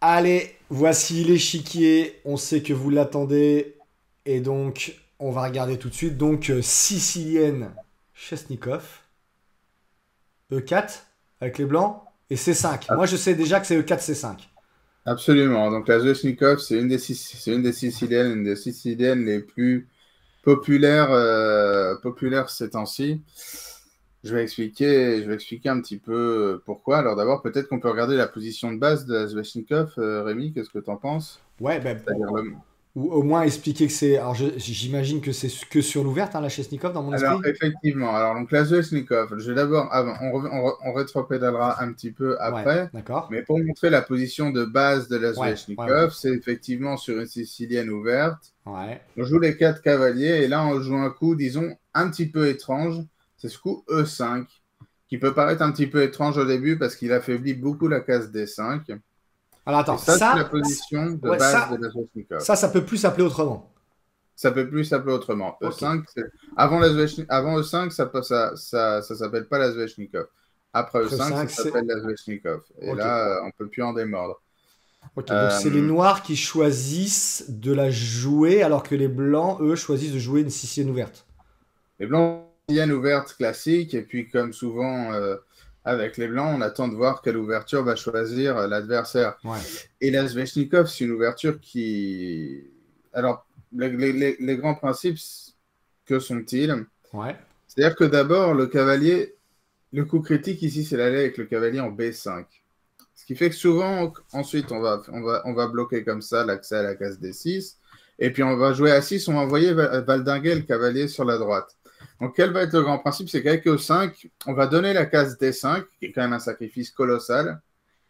Allez, voici l'échiquier. On sait que vous l'attendez. Et donc, on va regarder tout de suite. Donc, sicilienne Chesnikov. E4 avec les blancs. Et C5. Moi, je sais déjà que c'est E4, C5. Absolument. Donc la Zvechnikov, c'est une des Siciliennes les plus populaires ces temps-ci. Je vais expliquer un petit peu pourquoi. Alors d'abord, peut-être qu'on peut regarder la position de base de la Zvechnikov. Rémi, qu'est-ce que tu en penses? Ouais, ben, C'est-à-dire ou au moins expliquer que c'est. Alors, j'imagine que c'est que sur l'ouverte, hein, la Chesnikov, dans mon Alors esprit. effectivement, alors donc la Zvechnikov, je vais d'abord, avant, on rétropédalera un petit peu Ouais, après, d'accord. mais pour montrer la position de base de la Ouais, ouais, ouais. Zvechnikov, c'est effectivement sur une Sicilienne ouverte. Ouais. On joue les 4 cavaliers et là on joue un coup, disons, un petit peu étrange. C'est ce coup E5 qui peut paraître un petit peu étrange au début parce qu'il affaiblit beaucoup la case D5. Alors, Et attends, ça, c'est la position de ouais, base de la Zvechnikov. ça peut plus s'appeler autrement. Ça peut plus s'appeler autrement. Ok. E5, avant E5, ça s'appelle pas la Zvechnikov. Après Après E5, ça 5, c'est. s'appelle la Zvechnikov. Et Ok. là, on peut plus en démordre. Ok, donc c'est les Euh, noirs qui choisissent de la jouer alors que les blancs, eux, choisissent de jouer une sicilienne ouverte. Les blancs viennent ouvertes classiques, et puis comme souvent avec les blancs, on attend de voir quelle ouverture va choisir l'adversaire. Ouais. Et la Sveshnikov, c'est une ouverture qui... Alors, les grands principes, que sont-ils? Ouais. C'est-à-dire que d'abord, le cavalier, le coup critique ici, c'est l'aller avec le cavalier en B5. Ce qui fait que souvent, ensuite, on va bloquer comme ça l'accès à la case D6. Et puis, on va jouer à 6, on va envoyer valdinguer le cavalier sur la droite. Donc, quel va être le grand principe? C'est qu'avec E5, on va donner la case D5, qui est quand même un sacrifice colossal.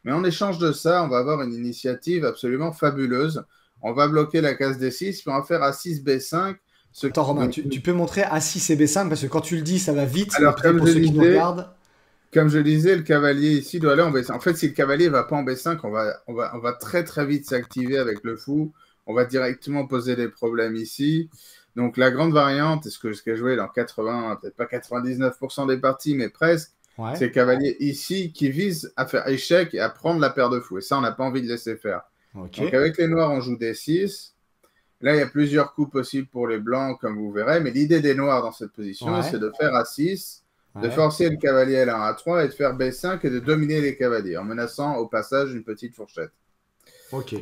Mais en échange de ça, on va avoir une initiative absolument fabuleuse. On va bloquer la case D6, puis on va faire A6, B5. Attends, Romain, tu peux montrer A6 et B5 parce que quand tu le dis, ça va vite, mais Alors, peut-être pour ceux qui nous regardent. comme je disais, le cavalier ici doit aller en B5. En fait, si le cavalier ne va pas en B5, on va très très vite s'activer avec le fou. On va directement poser des problèmes ici. Donc la grande variante, ce que joué dans 80, peut-être pas 99% des parties, mais presque, Ouais. c'est le cavalier ici qui vise à faire échec et à prendre la paire de fou. Et ça, on n'a pas envie de laisser faire. Ok. Donc avec les noirs, on joue D6. Là, il y a plusieurs coups possibles pour les blancs, comme vous verrez, mais l'idée des noirs dans cette position, Ouais. c'est de faire A6, de Ouais. forcer le cavalier à la A3 et de faire B5 et de dominer les cavaliers en menaçant au passage une petite fourchette. Ok.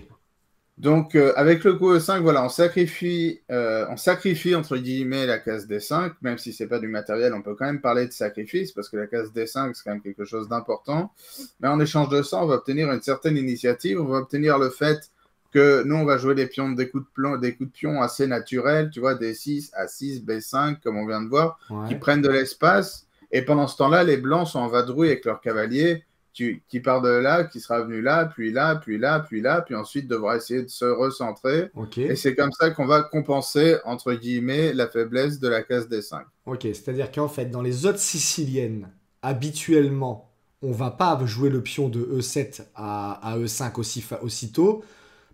Donc, avec le coup E5, voilà, on sacrifie entre guillemets la case D5, même si c'est pas du matériel, on peut quand même parler de sacrifice parce que la case D5 c'est quand même quelque chose d'important. Mais en échange de ça, on va obtenir une certaine initiative, on va obtenir le fait que nous on va jouer des coups de pion assez naturels, tu vois, D6, A6, B5 comme on vient de voir, qui Ouais. prennent de l'espace. Et pendant ce temps-là, les blancs sont en vadrouille avec leur cavalier qui part de là, qui sera venu là, puis là, puis là, puis là, puis ensuite devra essayer de se recentrer. Ok. Et c'est comme ça qu'on va compenser, entre guillemets, la faiblesse de la case D5. Ok. C'est-à-dire qu'en fait, dans les autres siciliennes, habituellement, on va pas jouer le pion de E7 à E5 aussitôt.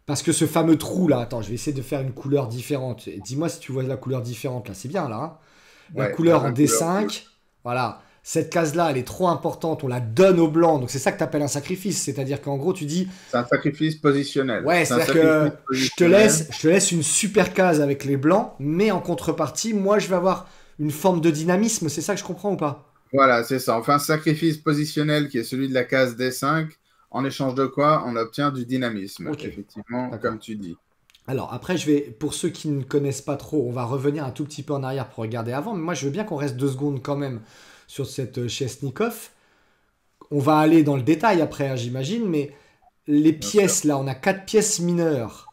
Parce que ce fameux trou là, attends, je vais essayer de faire une couleur différente. Dis-moi si tu vois la couleur différente là, c'est bien là, hein. La Ouais, là, couleur en la couleur bleue. D5, voilà. Cette case-là, elle est trop importante, on la donne au blanc. Donc c'est ça que tu appelles un sacrifice. C'est-à-dire qu'en gros, tu dis, C'est un sacrifice positionnel. ouais, C'est un c'est-à-dire que sacrifice positionnel. je te laisse une super case avec les blancs, mais en contrepartie, moi, je vais avoir une forme de dynamisme. C'est ça que je comprends ou pas? Voilà, c'est ça. On fait un sacrifice positionnel qui est celui de la case D5, en échange de quoi on obtient du dynamisme, Ok, effectivement, comme d'accord. tu dis. Alors après, pour ceux qui ne connaissent pas trop, on va revenir un tout petit peu en arrière pour regarder avant, mais moi je veux bien qu'on reste 2 secondes quand même sur cette Chesnikov. On va aller dans le détail après, hein, j'imagine, mais les Bien sûr. pièces, là, on a 4 pièces mineures.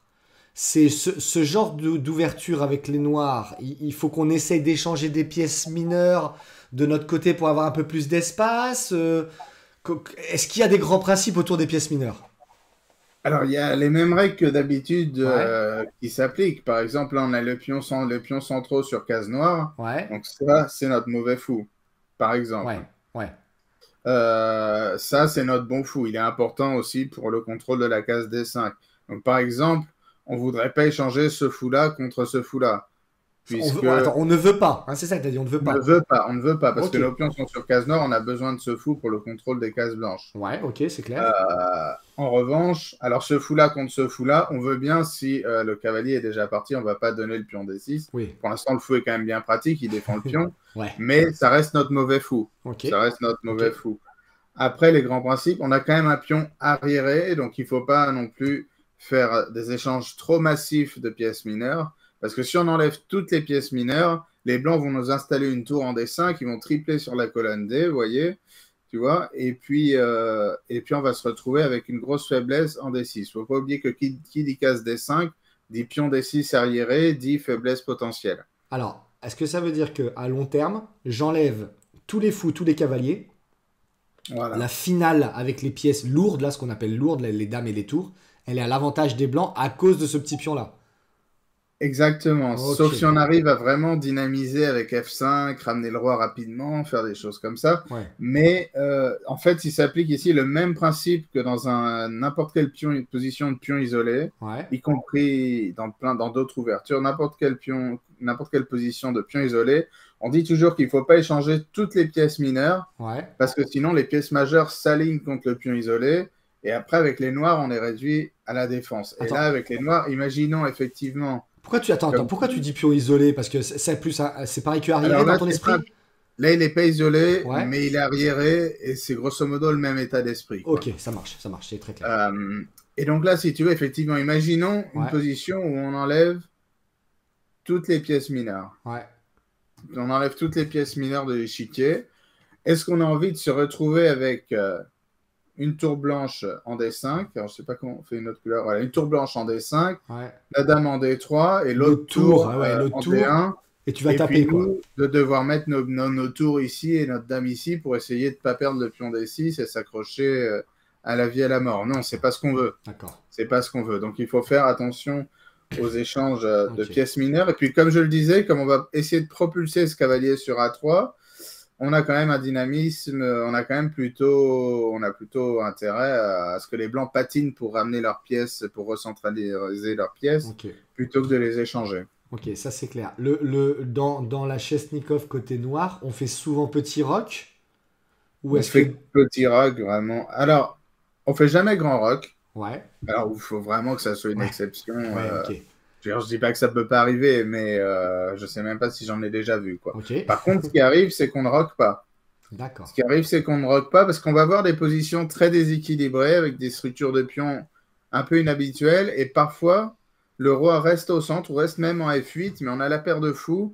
C'est ce genre d'ouverture avec les noirs. Il faut qu'on essaye d'échanger des pièces mineures de notre côté pour avoir un peu plus d'espace. Est-ce qu'il y a des grands principes autour des pièces mineures? Alors, il y a les mêmes règles que d'habitude Ouais, qui s'appliquent. Par exemple, là, on a les pions centraux sur case noire. ouais, Donc, ça, c'est notre mauvais fou, par exemple. ouais, ouais. Ça, c'est notre bon fou. Il est important aussi pour le contrôle de la case D5. Donc, par exemple, on ne voudrait pas échanger ce fou-là contre ce fou-là. puisque Attends, on ne veut pas. Hein, c'est ça que tu as dit, on ne veut pas. on ne veut pas, parce que Ok. nos pions sont sur case noire, on a besoin de ce fou pour le contrôle des cases blanches. Ouais, ok, c'est clair. En revanche, alors ce fou-là contre ce fou-là, on veut bien si le cavalier est déjà parti, on va pas donner le pion D6. Oui. Pour l'instant, le fou est quand même bien pratique, il défend le pion, Ouais. mais ça reste notre mauvais fou. Ok. Ça reste notre mauvais fou. Après, les grands principes, on a quand même un pion arriéré, donc il ne faut pas non plus faire des échanges trop massifs de pièces mineures, parce que si on enlève toutes les pièces mineures, les blancs vont nous installer une tour en D5, ils vont tripler sur la colonne D, vous voyez, tu vois, et puis on va se retrouver avec une grosse faiblesse en D6. Il ne faut pas oublier que qui dit case D5, dit pion D6 arriéré, dit faiblesse potentielle. Alors, est-ce que ça veut dire qu'à long terme, j'enlève tous les fous, tous les cavaliers, Voilà. la finale avec les pièces lourdes, là, ce qu'on appelle lourdes, les dames et les tours, elle est à l'avantage des blancs à cause de ce petit pion-là. Exactement, Ok. sauf si on arrive à vraiment dynamiser avec F5, ramener le roi rapidement, faire des choses comme ça. Ouais. Mais en fait, il s'applique ici le même principe que dans n'importe quelle position de pion isolé, Ouais. y compris dans d'autres ouvertures, n'importe quelle position de pion isolé. On dit toujours qu'il ne faut pas échanger toutes les pièces mineures, Ouais. parce que sinon les pièces majeures s'alignent contre le pion isolé. Et après, avec les noirs, on est réduit à la défense. Et Attends. là, avec les noirs, imaginons effectivement. Pourquoi tu dis pion isolé? Parce que c'est plus, c'est pareil que arriéré Alors dans là, ton c'est esprit? simple. Là, il n'est pas isolé, Ouais. mais il est arriéré et c'est grosso modo le même état d'esprit, quoi. Ok, ça marche, c'est très clair. Et donc là, si tu veux, effectivement, imaginons une Ouais. position où on enlève toutes les pièces mineures. Ouais. On enlève toutes les pièces mineures de l'échiquier. Est-ce qu'on a envie de se retrouver avec une tour blanche en D5? Alors, je ne sais pas comment on fait une autre couleur. Voilà, une tour blanche en D5, Ouais. la dame en D3 et l'autre L'autre tour, tour ouais, l'autre en tour. D1. Et tu vas Et taper, puis quoi. nous, de devoir mettre nos tours ici et notre dame ici pour essayer de ne pas perdre le pion D6 et s'accrocher à la vie et à la mort. Non, c'est pas ce qu'on veut. D'accord. C'est pas ce qu'on veut. Donc il faut faire attention aux échanges de Ok. pièces mineures. Et puis comme je le disais, comme on va essayer de propulser ce cavalier sur A3, on a quand même un dynamisme, on a plutôt intérêt à ce que les blancs patinent pour ramener leurs pièces, pour recentraliser leurs pièces, Ok. plutôt que de les échanger. Ok, ça c'est clair. Dans la Chesnikov côté noir, on fait souvent petit roc? Ou On est-ce fait que. petit rock, vraiment. Alors, on fait jamais grand rock. Ouais. Alors, il faut vraiment que ça soit une Ouais. exception. Ouais, ok. Je dis pas que ça peut pas arriver, mais je sais même pas si j'en ai déjà vu, quoi. Ok. Par contre, ce qui arrive, c'est qu'on ne rock pas. D'accord. Ce qui arrive, c'est qu'on ne rock pas parce qu'on va avoir des positions très déséquilibrées avec des structures de pions un peu inhabituelles et parfois le roi reste au centre ou reste même en F8, mais on a la paire de fous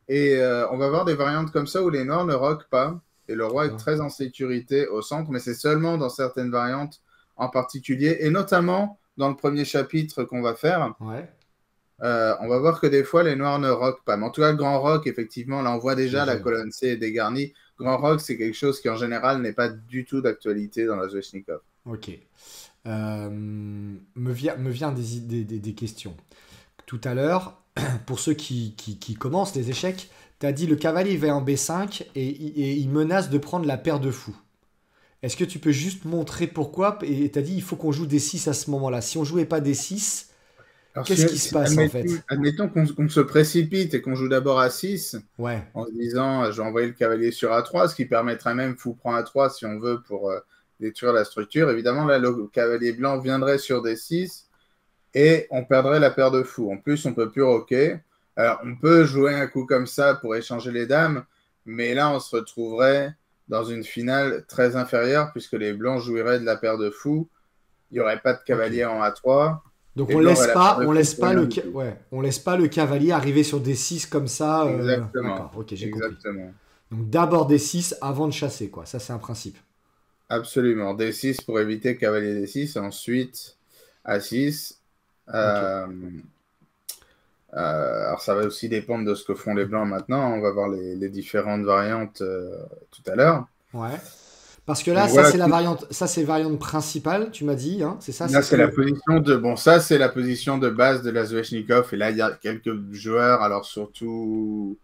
et on va avoir des variantes comme ça où les noirs ne rock pas et le roi est D'accord. très en sécurité au centre, mais c'est seulement dans certaines variantes en particulier et notamment dans le premier chapitre qu'on va faire. Ouais. On va voir que des fois, les noirs ne rock pas. Mais en tout cas, le grand rock, effectivement, là, on voit déjà la GG. colonne C est dégarnie. Grand rock, c'est quelque chose qui, en général, n'est pas du tout d'actualité dans la Zvechnikov. Ok. Me vient des questions. Tout à l'heure, pour ceux qui commencent les échecs, tu as dit le cavalier va en B5 et il menace de prendre la paire de fous. Est-ce que tu peux juste montrer pourquoi? Et tu as dit il faut qu'on joue des 6 à ce moment-là. Si on jouait pas des 6, Alors, qu'est-ce qui se passe en fait? admettons qu'on se précipite et qu'on joue d'abord à 6 Ouais, en se disant je vais envoyer le cavalier sur A3, ce qui permettrait même fou prend A3 si on veut pour détruire la structure. Évidemment, là, le cavalier blanc viendrait sur D6 et on perdrait la paire de fous. En plus, on peut plus roquer. Alors, on peut jouer un coup comme ça pour échanger les dames, mais là, on se retrouverait dans une finale très inférieure puisque les blancs jouiraient de la paire de fous. Il n'y aurait pas de cavalier en A3. donc Les on blancs laisse auraient la pas, paire de on fous laisse pour pas rien le, du tout. ouais, on laisse pas le cavalier arriver sur des 6 comme ça. Exactement. D'accord, ok, j'ai compris. Exactement. Donc d'abord des 6 avant de chasser, quoi. Ça c'est un principe. Absolument. D6 pour éviter cavalier D6. Ensuite, A6. Alors, ça va aussi dépendre de ce que font les blancs maintenant. On va voir les différentes variantes tout à l'heure. Ouais. Parce que là, Donc, ça voilà, c'est la variante, ça c'est variante principale, tu m'as dit, hein, c'est ça, là, ce c'est la que- position de. Bon, ça, c'est la position de base de la Zvechnikov. Et là, il y a quelques joueurs. Alors, surtout.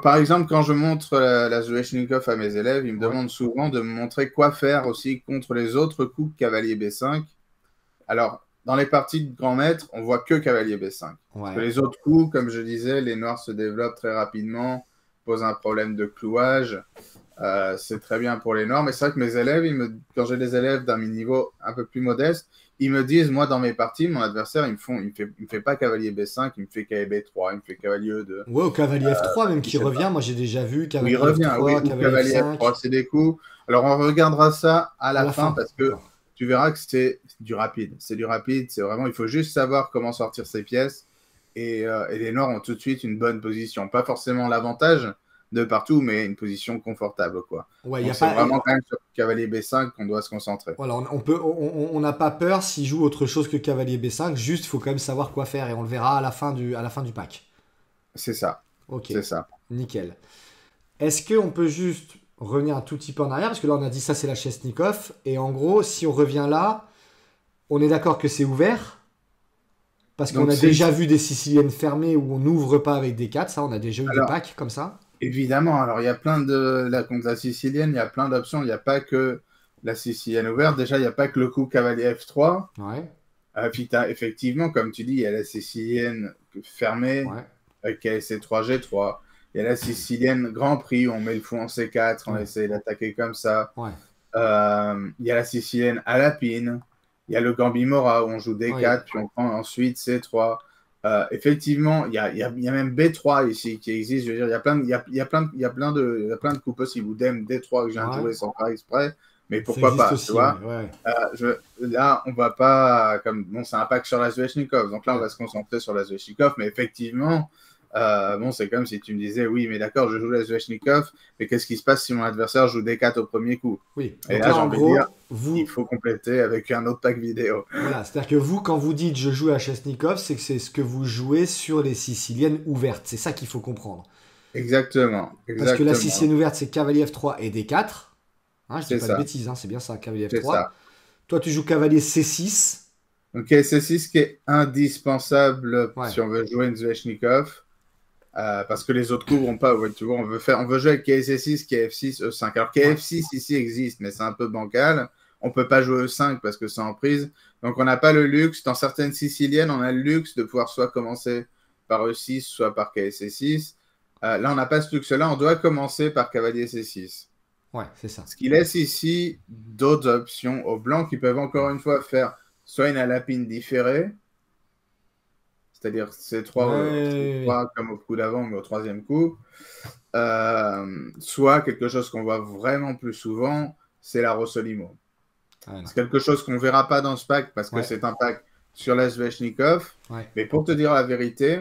Par exemple, quand je montre la Zvechnikov à mes élèves, ils me Ouais. demandent souvent de me montrer quoi faire aussi contre les autres coups de cavalier B5. Alors, dans les parties de grand maître, on voit que cavalier B5. Parce que Ouais. les autres coups, comme je disais, les noirs se développent très rapidement, posent un problème de clouage. C'est très bien pour les noirs, mais c'est vrai que mes élèves, quand j'ai des élèves d'un niveau un peu plus modeste, ils me disent, moi, dans mes parties, mon adversaire, il me fait pas cavalier B5, il me fait cavalier B3, il me fait cavalier E2. Ouais, au cavalier F3 même Je qui sais pas. revient. Moi, j'ai déjà vu Où il cavalier revient, oui, F3, ou cavalier cavalier F5 F3, c'est des coups. Alors, on regardera ça à à la la fin fin. parce que D'accord. tu verras que c'est du rapide. C'est du rapide, c'est vraiment, il faut juste savoir comment sortir ses pièces. Et les noirs ont tout de suite une bonne position. Pas forcément l'avantage de partout, mais une position confortable, quoi. Ouais, il y Donc, a c'est pas. vraiment quand même sur cavalier B5 qu'on doit se concentrer. Voilà, on n'a pas peur s'il joue autre chose que cavalier B5. Juste, il faut quand même savoir quoi faire et on le verra à la fin du pack. C'est ça, Ok, c'est ça. nickel. Est-ce qu'on peut juste revenir un tout petit peu en arrière? Parce que là, on a dit ça, c'est la Chesnikov. Et en gros, si on revient là, on est d'accord que c'est ouvert. Parce qu'on Donc, a déjà vu des Siciliennes fermées où on n'ouvre pas avec des 4. Ça, on a déjà eu des alors, packs comme ça. évidemment, alors il y a plein de. Là, contre la sicilienne, il y a plein d'options. Il n'y a pas que la sicilienne ouverte. Déjà, il n'y a pas que le coup cavalier F3. Ouais, Puis effectivement, comme tu dis, il y a la sicilienne fermée ouais, avec C3G3. Il y a la sicilienne Grand Prix où on met le fou en C4, on ouais, essaie d'attaquer comme ça. ouais. Il y a la sicilienne à la pine. Il y a le Gambimora où on joue Ouais, D4, puis on prend ensuite C3. Effectivement, il y a même B3 ici qui existe. Je veux dire, il y a plein de, il y a plein de coups possibles. Ou Dame D3 que je viens de ouais. jouer sans faire exprès. Mais Ça pourquoi existe pas, tu aussi, ouais, vois? ouais, Là, on va pas comme bon, c'est un pack sur la Zvechnikov, donc là on ouais. va se concentrer sur la Zvechnikov, mais effectivement, bon, c'est comme si tu me disais, oui, mais d'accord, je joue la Zvechnikov, mais qu'est-ce qui se passe si mon adversaire joue D4 au premier coup? Oui. Et Donc là, là, j'ai en envie de dire, gros, il vous, faut compléter avec un autre pack vidéo. voilà, c'est-à-dire que vous, quand vous dites je joue à Chesnikov, c'est que c'est ce que vous jouez sur les Siciliennes ouvertes. C'est ça qu'il faut comprendre. Exactement, Parce que la exactement, Sicilienne ouverte, c'est cavalier F3 et D4. Hein, je dis c'est pas de ça, bêtises, hein, c'est bien ça, cavalier c'est F3. ça. Toi, tu joues cavalier C6. Donc, c'est ce qui est indispensable Ouais, si on veut jouer une Zvechnikov. Parce que les autres couvrent pas. Ouais, tu vois, on veut jouer avec KSC6, KF6, E5. Alors ouais. KF6 ici existe, mais c'est un peu bancal. On peut pas jouer E5 parce que c'est en prise. Donc on n'a pas le luxe. Dans certaines siciliennes, on a le luxe de pouvoir soit commencer par E6, soit par KSC6. Là, on n'a pas ce luxe-là. On doit commencer par cavalier C6. Ouais, c'est ça. Ce qui laisse ici d'autres options aux blancs qui peuvent encore une fois faire soit une alapine différée, c'est-à-dire Ouais, C3 comme au coup d'avant, mais au troisième coup. Soit quelque chose qu'on voit vraiment plus souvent, c'est la Rossolimo. ouais, non. C'est quelque chose qu'on ne verra pas dans ce pack parce que Ouais, c'est un pack sur la Svechnikov. ouais, Mais pour te dire la vérité,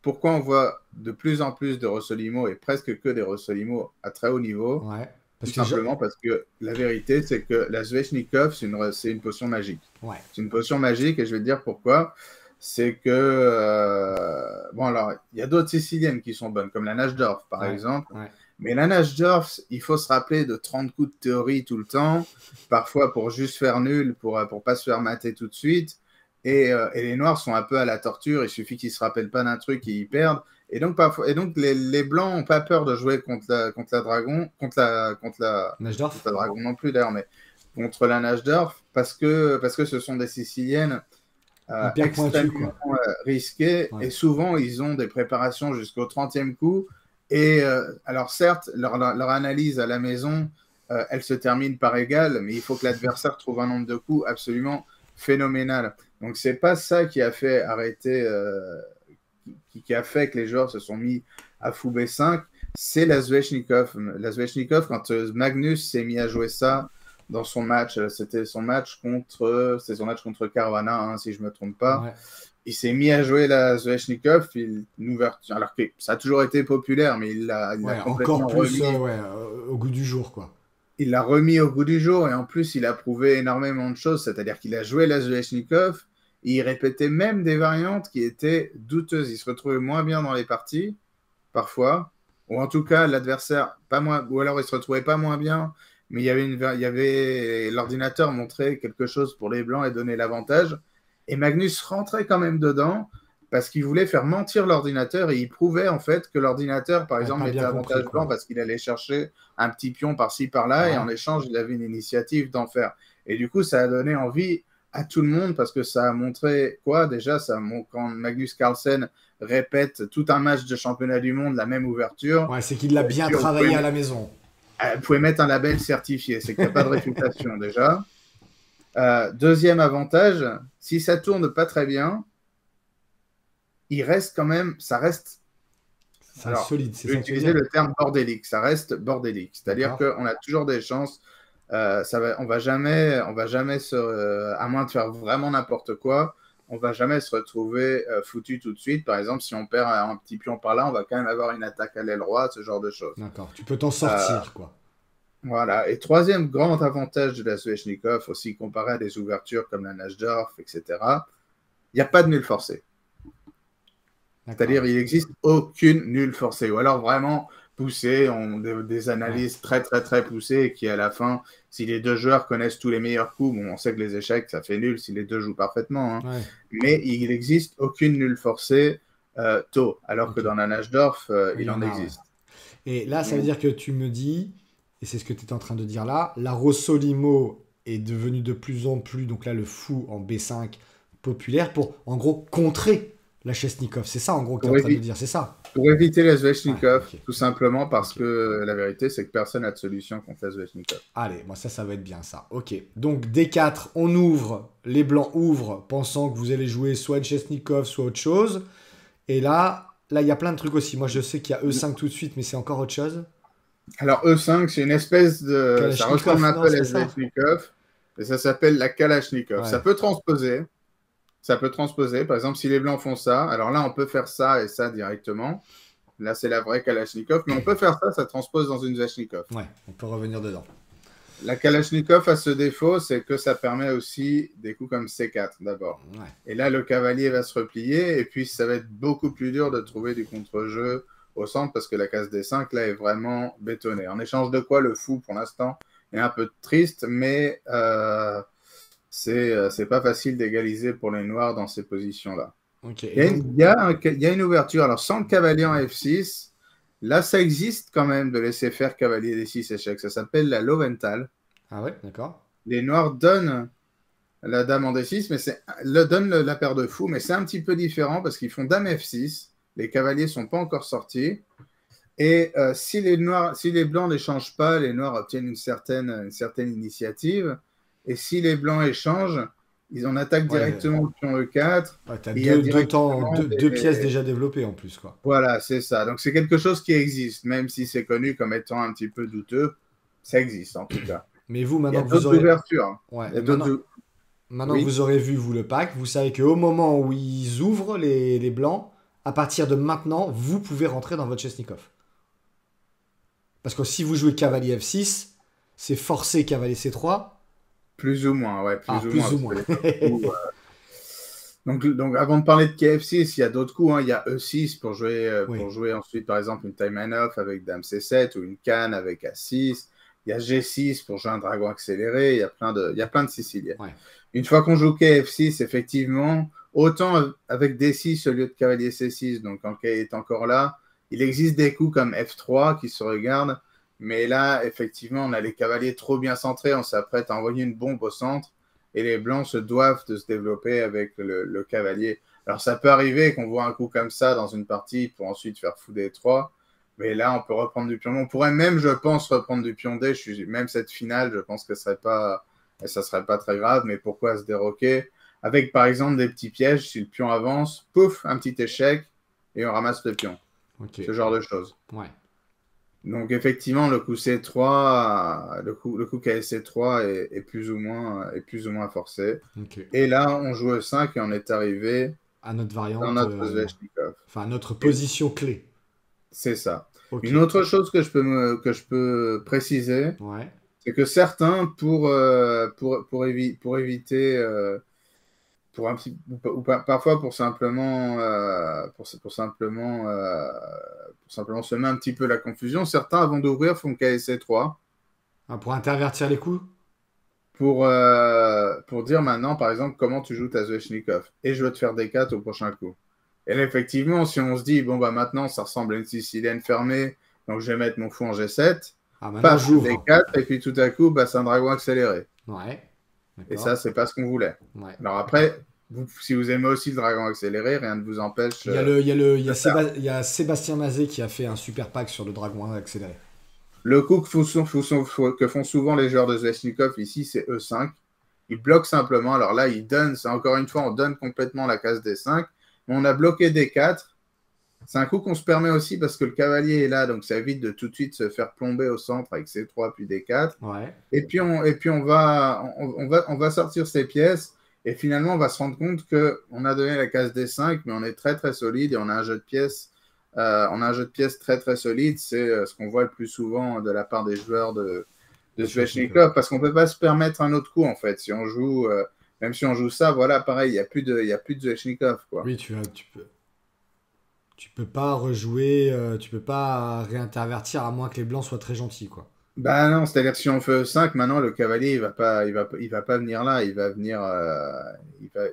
pourquoi on voit de plus en plus de Rossolimo et presque que des Rossolimo à très haut niveau? ouais. Tout Parce que simplement parce que la vérité, c'est que la Svechnikov, c'est une potion magique. ouais, C'est une potion magique et je vais te dire pourquoi. C'est que, bon, alors, il y a d'autres Siciliennes qui sont bonnes, comme la Najdorf, par ouais, exemple. ouais. Mais la Najdorf, il faut se rappeler de 30 coups de théorie tout le temps, parfois pour juste faire nul, pour pas se faire mater tout de suite. Et les Noirs sont un peu à la torture, il suffit qu'ils se rappellent pas d'un truc et ils perdent. Et donc les Blancs n'ont pas peur de jouer contre la Dragon, Najdorf? contre la Dragon non plus d'ailleurs, mais contre la Najdorf, parce que ce sont des Siciliennes Hyper pointu, extrêmement quoi. risquées Ouais, et souvent ils ont des préparations jusqu'au 30e coup. Et alors certes, leur analyse à la maison, elle se termine par égal, mais il faut que l'adversaire trouve un nombre de coups absolument phénoménal. Donc c'est pas ça qui a fait arrêter, qui a fait que les joueurs se sont mis à fou B5, c'est la Zvechnikov. La Zvechnikov, quand Magnus s'est mis à jouer ça dans son match, c'était son match contre Caruana, hein, si je ne me trompe pas. ouais. Il s'est mis à jouer la Zvechnikov, une ouverture, alors que ça a toujours été populaire, mais il l'a Ouais, encore complètement plus remis. ouais, au goût du jour, quoi. Il l'a remis au goût du jour et en plus, il a prouvé énormément de choses. C'est-à-dire qu'il a joué la Zvechnikov et il répétait même des variantes qui étaient douteuses. Il se retrouvait moins bien dans les parties, parfois, ou en tout cas, l'adversaire, pas moins, ou alors il se retrouvait pas moins bien, mais il y avait l'ordinateur montrait quelque chose pour les Blancs et donnait l'avantage. Et Magnus rentrait quand même dedans parce qu'il voulait faire mentir l'ordinateur et il prouvait en fait que l'ordinateur, par Ouais, exemple, pas mettait bien compris, avantage blanc quoi. parce qu'il allait chercher un petit pion par-ci par-là et Ouais, en échange, il avait une initiative d'en faire. Et du coup, ça a donné envie à tout le monde parce que ça a montré quoi déjà quand Magnus Carlsen répète tout un match de championnat du monde, la même ouverture, Ouais, c'est qu'il l'a bien travaillé à la maison. vous pouvez mettre un label certifié, c'est qu'il n'y a pas de réfutation déjà. Deuxième avantage, si ça tourne pas très bien, il reste quand même, ça reste. Alors, solide, c'est je vais utiliser le terme bordélique, ça reste bordélique, c'est-à-dire qu'on a toujours des chances. On va jamais à moins de faire vraiment n'importe quoi, on va jamais se retrouver foutu tout de suite. Par exemple, si on perd un petit pion par là, on va quand même avoir une attaque à l'aile droite, ce genre de choses. D'accord, tu peux t'en sortir, quoi. Voilà. Et troisième grand avantage de la Svechnikov, aussi comparé à des ouvertures comme la Najdorf, etc., il n'y a pas de nul forcé. C'est-à-dire, il n'existe aucune nulle forcée. Ou alors vraiment poussé, des analyses très, très, très poussées qui, à la fin, si les deux joueurs connaissent tous les meilleurs coups, bon, on sait que les échecs, ça fait nul si les deux jouent parfaitement. Hein. Ouais. Mais il n'existe aucune nulle forcée tôt, alors que dans la Najdorf, il en existe. Ouais. Et là, ça veut dire que tu me dis, et c'est ce que tu étais en train de dire là, la Rossolimo est devenu de plus en plus, donc là, le fou en B5 populaire pour, en gros, contrer la Chesnikov. C'est ça, en gros, que tu es en train de dire, c'est ça. Pour éviter la Svechnikov, tout simplement parce que la vérité, c'est que personne n'a de solution contre la Svechnikov. Allez, moi ça va être bien ça. Ok, donc D4, on ouvre, les blancs ouvrent, pensant que vous allez jouer soit une Chesnikov, soit autre chose. Et là, il y a plein de trucs aussi. Moi, je sais qu'il y a E5 tout de suite, mais c'est encore autre chose. Alors, E5, c'est une espèce de... Ça ressemble un peu à la Svechnikov, et ça s'appelle la Kalachnikov. Ouais. Ça peut transposer. Par exemple, si les blancs font ça, alors là, on peut faire ça et ça directement. Là, c'est la vraie Kalachnikov, mais on peut faire ça, ça transpose dans une Svechnikov. Ouais, on peut revenir dedans. La Kalachnikov a ce défaut, c'est que ça permet aussi des coups comme C4 d'abord. Ouais. Et là, le cavalier va se replier, et puis ça va être beaucoup plus dur de trouver du contre-jeu au centre, parce que la case D5, là, est vraiment bétonnée. En échange de quoi, le fou, pour l'instant, est un peu triste, mais... c'est pas facile d'égaliser pour les noirs dans ces positions-là. Okay. Il y a une ouverture. Alors, sans le cavalier en F6, là, ça existe quand même de laisser faire cavalier D6 échec. Ça s'appelle la Lowenthal. Ah ouais, d'accord. Les noirs donnent la dame en D6, mais donnent la paire de fous, mais c'est un petit peu différent parce qu'ils font dame F6. Les cavaliers sont pas encore sortis. Et si les blancs n'échangent pas, les noirs obtiennent une certaine initiative. Et si les blancs échangent, ils en attaquent directement au pion E4. Ouais, tu as deux pièces déjà développées en plus, quoi. Voilà, c'est ça. Donc c'est quelque chose qui existe, même si c'est connu comme étant un petit peu douteux. Ça existe en tout cas. Mais vous, maintenant que vous aurez... ouvertures. Ouais, maintenant que vous aurez vu, vous, le pack, vous savez qu'au moment où ils ouvrent les blancs, à partir de maintenant, vous pouvez rentrer dans votre Chesnikov. Parce que si vous jouez cavalier F6, c'est forcé cavalier C3. Plus ou moins, ouais. Plus ou moins. Donc, avant de parler de KF6, il y a d'autres coups. Hein. Il y a E6 pour jouer ensuite, par exemple, une Taimanov avec Dame C7 ou une Canne avec A6. Il y a G6 pour jouer un dragon accéléré. Il y a plein de Siciliennes. Ouais. Une fois qu'on joue KF6, effectivement, autant avec D6 au lieu de cavalier C6, donc quand K est encore là, il existe des coups comme F3 qui se regardent. Mais là, effectivement, on a les cavaliers trop bien centrés, on s'apprête à envoyer une bombe au centre et les blancs se doivent de se développer avec le cavalier. Alors, ça peut arriver qu'on voit un coup comme ça dans une partie pour ensuite faire fou D3, mais là, on peut reprendre du pion. On pourrait même, je pense, reprendre du pion D. Même cette finale, je pense que ça serait pas très grave, mais pourquoi se déroquer? Avec, par exemple, des petits pièges, si le pion avance, pouf, un petit échec et on ramasse le pion. Okay. Ce genre de choses. Ouais. Donc effectivement, le coup C3, le coup KSC3 est plus ou moins forcé. Okay. Et là, on joue E5 et on est arrivé à notre variante, dans notre Svechnikov. Enfin, notre position clé. C'est ça. Okay. Une autre chose que je peux préciser, ouais. c'est que certains, pour éviter, ou parfois pour simplement semer un petit peu la confusion, certains avant d'ouvrir font KSC3. Ah, pour intervertir les coups? Pour dire maintenant, par exemple, comment tu joues ta Svechnikov. Et je veux te faire D4 au prochain coup. Et là, effectivement, si on se dit, bon, bah maintenant, ça ressemble à une Sicilienne fermée, donc je vais mettre mon fou en G7, j'ouvre D4, et puis tout à coup, bah, c'est un dragon accéléré. Ouais. Et D'accord. ça, c'est pas ce qu'on voulait. Ouais. Alors après, si vous aimez aussi le dragon accéléré, rien ne vous empêche de faire. Il y a Sébastien Mazet qui a fait un super pack sur le dragon accéléré. Le coup que font souvent les joueurs de Zvechnikov ici, c'est E5. Ils bloquent simplement. Alors là, ils donnent, c'est encore une fois, on donne complètement la case D5. Mais on a bloqué D4. C'est un coup qu'on se permet aussi parce que le cavalier est là, donc ça évite de tout de suite se faire plomber au centre avec C3 puis D4. Ouais. On va sortir ces pièces et finalement on va se rendre compte qu'on a donné la case D5, mais on est très très solide et on a un jeu de pièces. On a un jeu de pièces très très solide. C'est ce qu'on voit le plus souvent de la part des joueurs de Sveshnikov parce qu'on ne peut pas se permettre un autre coup en fait. Si on joue, même si on joue ça, voilà, pareil, il n'y a plus de Sveshnikov, quoi. Oui, tu peux pas rejouer, tu peux pas réintervertir à moins que les blancs soient très gentils, quoi. Bah non, c'est-à-dire que si on fait E5, maintenant le cavalier il va pas venir là, il va venir,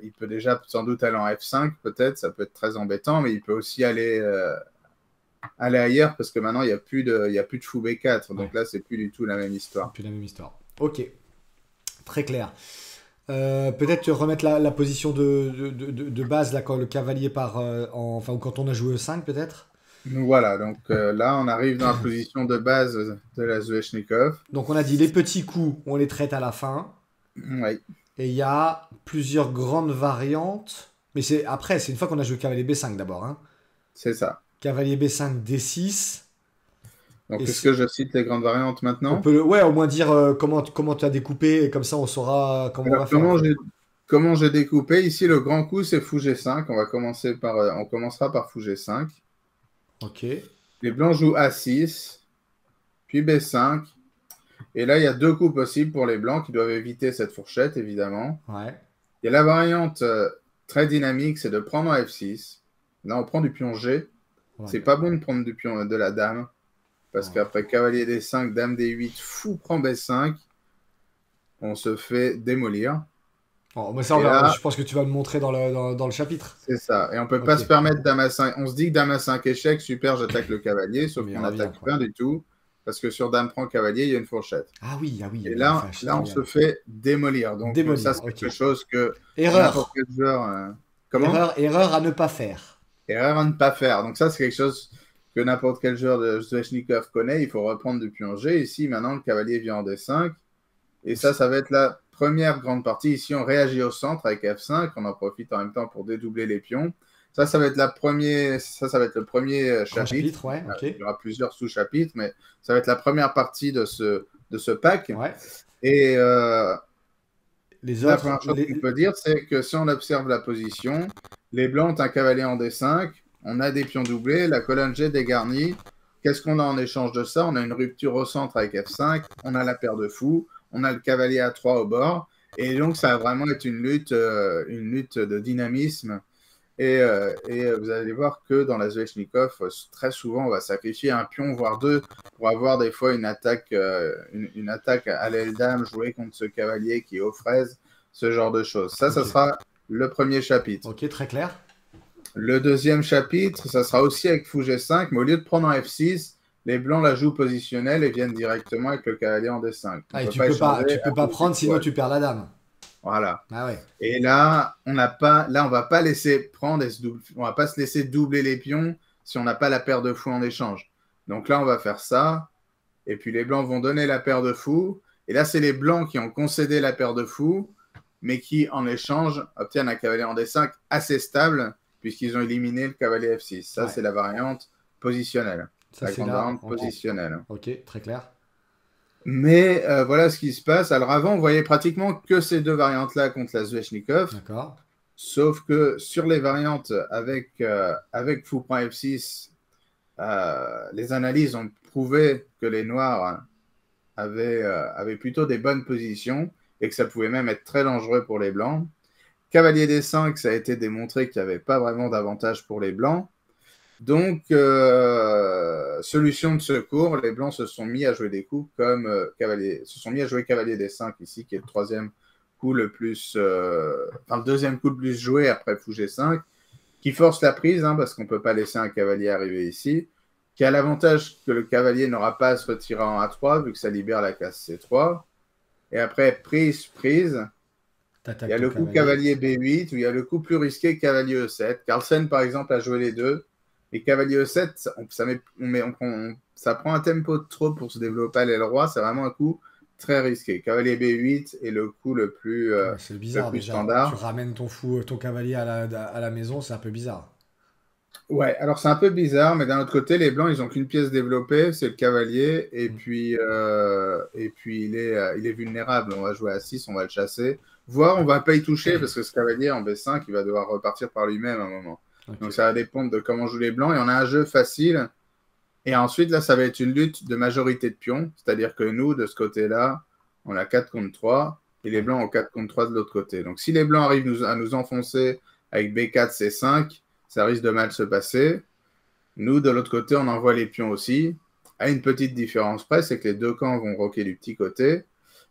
il peut déjà sans doute aller en F5 peut-être, ça peut être très embêtant, mais il peut aussi aller ailleurs parce que maintenant il y a plus de fou B4, donc Ouais. là c'est plus du tout la même C'est histoire. plus la même histoire. Ok, très clair. Peut-être remettre la position de base là quand le cavalier part enfin ou quand on a joué 5 peut-être. Donc voilà, donc là on arrive dans la position de base de la Zveshnikov. Donc on a dit les petits coups, on les traite à la fin. Oui, Et il y a plusieurs grandes variantes. Mais c'est après, c'est une fois qu'on a joué cavalier B5 d'abord. Hein. c'est ça. Cavalier B5, D6. Et Donc est-ce que je cite les grandes variantes on maintenant? peut ouais, au moins dire comment tu as découpé et comme ça on saura comment on Alors va faire en fait. comment j'ai découpé? Ici le grand coup c'est fou G5. On commencera par fou G5. Ok, Les blancs jouent A6, puis B5. Et là, il y a deux coups possibles pour les blancs qui doivent éviter cette fourchette, évidemment. ouais, Il y a la variante très dynamique, c'est de prendre en F6. Là, on prend du pion G. ouais, C'est pas bon de prendre du pion de la dame, parce ouais. qu'après cavalier D5, dame D8, fou prend B5, on se fait démolir. Bon, mais ça, Et là, je pense que tu vas le montrer dans le chapitre. c'est ça. Et on peut pas Ok, se permettre dame A5. On se dit que dame A5 échec, super, j'attaque le cavalier, sauf mais il qu'on revient n'attaque quoi. rien du tout, parce que sur dame prend cavalier, il y a une fourchette. Ah oui, Et la là, vache, c'est là, on se génial. fait démolir. Donc, ça, Démolir, c'est ok. quelque chose que n'importe Erreur, quel joueur. Comment? erreur à ne pas faire. Erreur à ne pas faire. Donc, ça, c'est quelque chose que n'importe quel joueur de Sveshnikov connaît. Il faut reprendre du pion G. Ici, maintenant, le cavalier vient en D5. Et ça va être la première grande partie. Ici, on réagit au centre avec F5. On en profite en même temps pour dédoubler les pions. Ça va être ça va être le premier Grand chapitre. chapitre, ouais, ok. Il y aura plusieurs sous-chapitres, mais ça va être la première partie de ce pack. Ouais. Et Les la autres, première chose qu'on peut dire, c'est que si on observe la position, les blancs ont un cavalier en D5, on a des pions doublés, la colonne G dégarnie. Qu'est-ce qu'on a en échange de ça? On a une rupture au centre avec F5, on a la paire de fous, on a le cavalier A3 au bord. Et donc, ça va vraiment être une lutte de dynamisme. Vous allez voir que dans la Zveshnikov, très souvent, on va sacrifier un pion, voire deux, pour avoir des fois une attaque à l'aile dame jouée contre ce cavalier qui est aux fraises, ce genre de choses. Ça ok. sera le premier chapitre. Ok, très clair. Le deuxième chapitre, ça sera aussi avec fou G5, mais au lieu de prendre en F6, les blancs la jouent positionnelle et viennent directement avec le cavalier en D5. On Ah, ne et peut pas échanger tu à peux pas cause du prendre, fou. sinon tu perds la dame. Voilà. Ah ouais. Et là, on va pas laisser prendre on va pas se laisser doubler les pions si on n'a pas la paire de fous en échange. Donc là, on va faire ça. Et puis les blancs vont donner la paire de fous. Et là, c'est les blancs qui ont concédé la paire de fous, mais qui, en échange, obtiennent un cavalier en D5 assez stable, puisqu'ils ont éliminé le cavalier F6. Ça, Ouais. c'est la variante positionnelle. Ça, La c'est grande là. variante positionnelle. Ok, très clair. Mais voilà ce qui se passe. Alors avant, on voyait pratiquement que ces deux variantes-là contre la Zveshnikov. D'accord. Sauf que sur les variantes avec fou.f6, les analyses ont prouvé que les noirs avaient plutôt des bonnes positions et que ça pouvait même être très dangereux pour les blancs. Cavalier D5, ça a été démontré qu'il n'y avait pas vraiment d'avantage pour les blancs. Donc, solution de secours, les blancs se sont mis à jouer des coups comme se sont mis à jouer cavalier D5 ici, qui est le troisième coup le plus, le deuxième coup le plus joué après fou G5, qui force la prise, hein, parce qu'on ne peut pas laisser un cavalier arriver ici, qui a l'avantage que le cavalier n'aura pas à se retirer en A3, vu que ça libère la case C3. Et après, prise, Il y T'attaques a ton le coup cavalier. cavalier B8 ou il y a le coup plus risqué cavalier E7. Carlsen, par exemple, a joué les deux. Et cavalier E7, ça prend un tempo de trop pour se développer à l'aile roi. C'est vraiment un coup très risqué. Cavalier B8 est le coup Ouais, c'est le bizarre plus déjà. Tu standard. ramènes ton cavalier à la maison, c'est un peu bizarre. Ouais, alors c'est un peu bizarre, mais d'un autre côté, les blancs, ils n'ont qu'une pièce développée, c'est le cavalier, Mm. et puis il est vulnérable. On va jouer à 6, on va le chasser. Voire on va pas y toucher, parce que ce cavalier en B5, il va devoir repartir par lui-même à un moment. Ok. Donc ça va dépendre de comment jouent les blancs. Et on a un jeu facile. Et ensuite, là, ça va être une lutte de majorité de pions. C'est-à-dire que nous, de ce côté-là, on a 4 contre 3, et les Ouais. blancs ont 4 contre 3 de l'autre côté. Donc si les blancs arrivent à nous enfoncer avec B4, C5, ça risque de mal se passer. Nous, de l'autre côté, on envoie les pions aussi. À une petite différence près, c'est que les deux camps vont roquer du petit côté.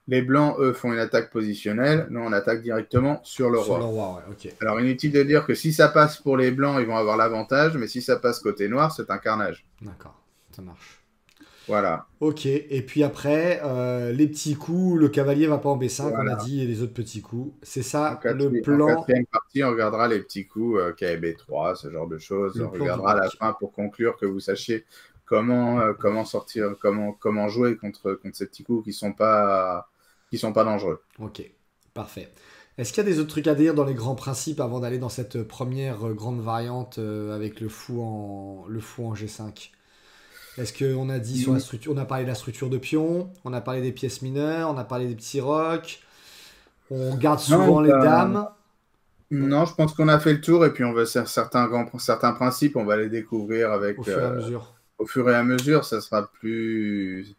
Les blancs, eux, font une attaque positionnelle. Nous, on attaque directement sur le Sur le roi. roi, ouais, ok. Alors, inutile de dire que si ça passe pour les blancs, ils vont avoir l'avantage, mais si ça passe côté noir, c'est un carnage. D'accord, ça marche. Voilà. Ok, et puis après, les petits coups, le cavalier va pas en B5, on a Voilà. dit, et les autres petits coups. C'est En ça en quatrième partie, on regardera les petits coups KB3, ce genre de choses. le On plan du regardera à la roc. fin pour conclure que vous sachiez comment sortir, comment jouer contre ces petits coups qui sont pas dangereux. Ok, parfait. Est-ce qu'il y a des autres trucs à dire dans les grands principes avant d'aller dans cette première grande variante avec le fou en G5? Est-ce qu'on a dit sur la structure, on a parlé de la structure de pion, on a parlé des pièces mineures, on a parlé des petits rocs, on garde Non, souvent les dames. non, je pense qu'on a fait le tour et puis on va certains principes, on va les découvrir Au fur et à mesure, au fur et à mesure. Ça sera plus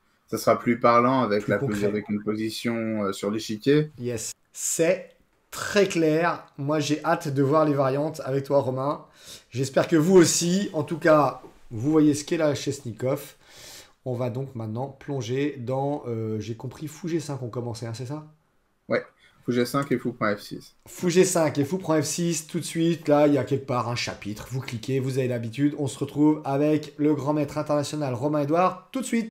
parlant plus concret. avec une position sur l'échiquier. Yes. C'est très clair. Moi, j'ai hâte de voir les variantes avec toi, Romain. J'espère que vous aussi. En tout cas, vous voyez ce qu'est la Chesnikov. On va donc maintenant plonger dans, j'ai compris, Fou G5 on commençait, hein, c'est ça? Ouais, fou G5 et fou point F6. Fou G5 et Fou prend F6 tout de suite. Là, il y a quelque part un chapitre. Vous cliquez, vous avez l'habitude. On se retrouve avec le grand maître international Romain Edouard tout de suite.